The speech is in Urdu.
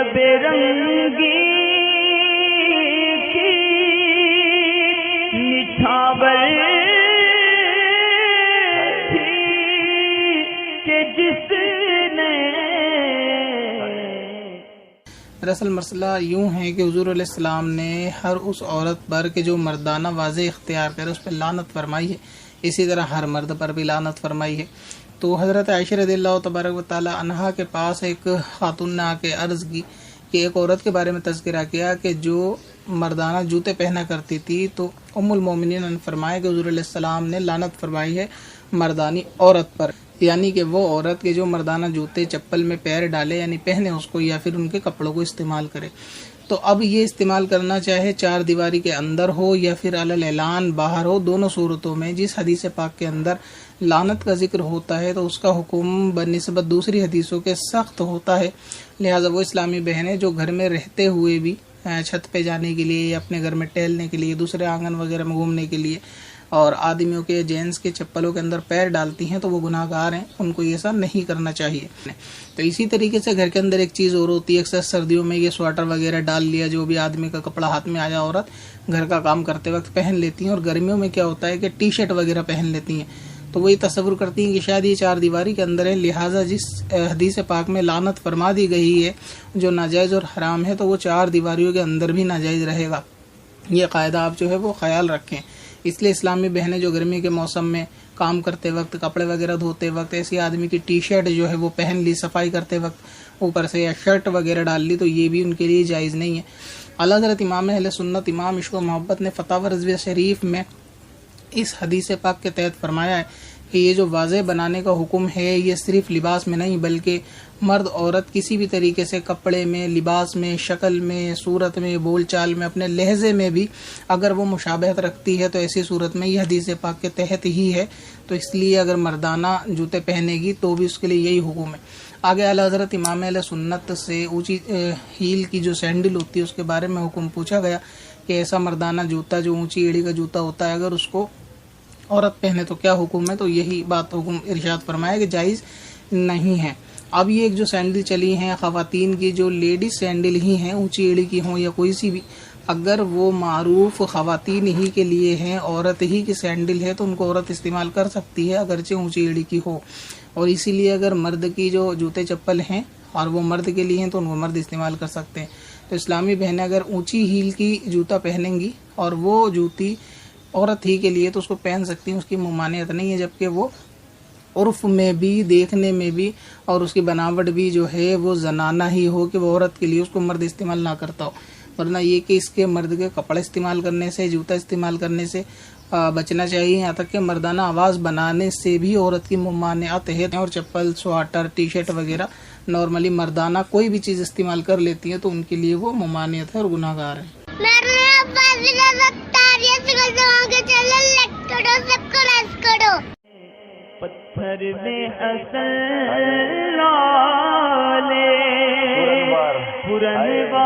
شب رنگی کی نچھاور تھی کہ جس نے. دراصل مسئلہ یوں ہے کہ حضور علیہ السلام نے ہر اس عورت پر کہ جو مردانہ واضح اختیار کرے اس پہ لعنت فرمائی ہے، اسی طرح ہر مرد پر بھی لعنت فرمائی ہے. تو حضرت عائشہ رضی اللہ تبارک و تعالی عنہا کے پاس ایک خاتون نے آ کے عرض کی کہ ایک عورت کے بارے میں تذکرہ کیا کہ جو مردانہ جوتے پہنا کرتی تھی، تو ام المومنین نے فرمایا کہ حضور علیہ السلام نے لعنت فرمائی ہے مردانی عورت پر، یعنی کہ وہ عورت کے جو مردانہ جوتے چپل میں پیر ڈالے یعنی پہنے اس کو، یا پھر ان کے کپڑوں کو استعمال کرے. تو اب یہ استعمال کرنا چاہے چار دیواری کے اندر ہو یا پھر علی اعلان باہر ہو، دونوں صورتوں میں جس حدیث پاک کے اندر لعنت کا ذکر ہوتا ہے تو اس کا حکم بنسبت دوسری حدیثوں کے سخت ہوتا ہے. لہٰذا وہ اسلامی بہنیں جو گھر میں رہتے ہوئے بھی چھت پہ جانے کے لیے یا اپنے گھر میں ٹہلنے کے لیے، دوسرے آنگن وغیرہ میں گھومنے کے لیے اور آدمیوں کے جینس کے چپلوں کے اندر پیر ڈالتی ہیں تو وہ گناہ گار ہیں، ان کو یہ ایسا نہیں کرنا چاہیے. تو اسی طریقے سے گھر کے اندر ایک چیز اور ہوتی ہے، اکثر سردیوں میں یہ سویٹر وغیرہ ڈال لیا، جو بھی آدمی کا کپڑا ہاتھ میں آیا عورت گھر کا کام کرتے وقت پہن لیتی ہیں، اور گرمیوں میں کیا ہوتا ہے کہ ٹی شرٹ وغیرہ پہن لیتی ہیں. تو وہی تصور کرتی ہیں کہ شاید یہ چار دیواری کے اندر ہے، لہٰذا جس حدیث پاک میں لعنت فرما دی گئی ہے جو ناجائز اور حرام ہے تو وہ چار دیواریوں کے اندر بھی ناجائز رہے گا. یہ قاعدہ آپ جو ہے وہ خیال رکھیں. اس لیے اسلامی بہنیں جو گرمی کے موسم میں کام کرتے وقت، کپڑے وغیرہ دھوتے وقت ایسی آدمی کی ٹی شرٹ جو ہے وہ پہن لی صفائی کرتے وقت اوپر سے، یا شرٹ وغیرہ ڈال لی، تو یہ بھی ان کے لیے جائز نہیں ہے. اعلیٰ حضرت امام اہل سنت امام عشق و محبت نے فتاوی رضویہ شریف میں اس حدیث پاک کے تحت فرمایا ہے کہ یہ جو واضح بنانے کا حکم ہے یہ صرف لباس میں نہیں بلکہ مرد عورت کسی بھی طریقے سے کپڑے میں، لباس میں، شکل میں، صورت میں، بول چال میں، اپنے لہجے میں بھی اگر وہ مشابہت رکھتی ہے تو ایسی صورت میں یہ حدیث پاک کے تحت ہی ہے. تو اس لیے اگر مردانہ جوتے پہنے گی تو بھی اس کے لیے یہی حکم ہے. آگے اعلیٰ حضرت امام اہل سنت سے اونچی ہیل کی جو سینڈل ہوتی ہے اس کے بارے میں حکم پوچھا گیا کہ ایسا مردانہ جوتا جو اونچی ایڑی کا جوتا ہوتا ہے اگر اس کو عورت پہنے تو کیا حکم ہے؟ تو یہی بات حکم ارشاد فرمایا کہ جائز نہیں ہے. اب یہ ایک جو سینڈل چلی ہیں خواتین کی، جو لیڈیز سینڈل ہی ہیں اونچی ایڑی کی ہوں یا کوئی سی بھی، اگر وہ معروف خواتین ہی کے لیے ہیں، عورت ہی کی سینڈل ہے تو ان کو عورت استعمال کر سکتی ہے اگرچہ اونچی ایڑی کی ہو. اور اسی لیے اگر مرد کی جو جوتے چپل ہیں اور وہ مرد کے لیے ہیں تو ان کو مرد استعمال کر سکتے ہیں. تو اسلامی بہنیں اگر اونچی ہیل کی جوتا پہنیں گی اور وہ جوتی عورت ہی کے لیے تو اس کو پہن سکتی ہیں، اس کی ممانعت نہیں ہے، جبکہ وہ عرف میں بھی، دیکھنے میں بھی اور اس کی بناوٹ بھی جو ہے وہ زنانہ ہی ہو کہ وہ عورت کے لیے، اس کو مرد استعمال نہ کرتا ہو. ورنہ یہ کہ اس کے مرد کے کپڑے استعمال کرنے سے، جوتا استعمال کرنے سے بچنا چاہیے. یہاں تک کہ مردانہ آواز بنانے سے بھی عورت کی ممانعت ہے. اور چپل، سویٹر، ٹی شرٹ وغیرہ نارملی مردانہ کوئی بھی چیز استعمال کر لیتی ہیں تو ان کے لیے وہ ممانعت ہے اور گناہ گار ہے. پتھر میں حسن لالے پرن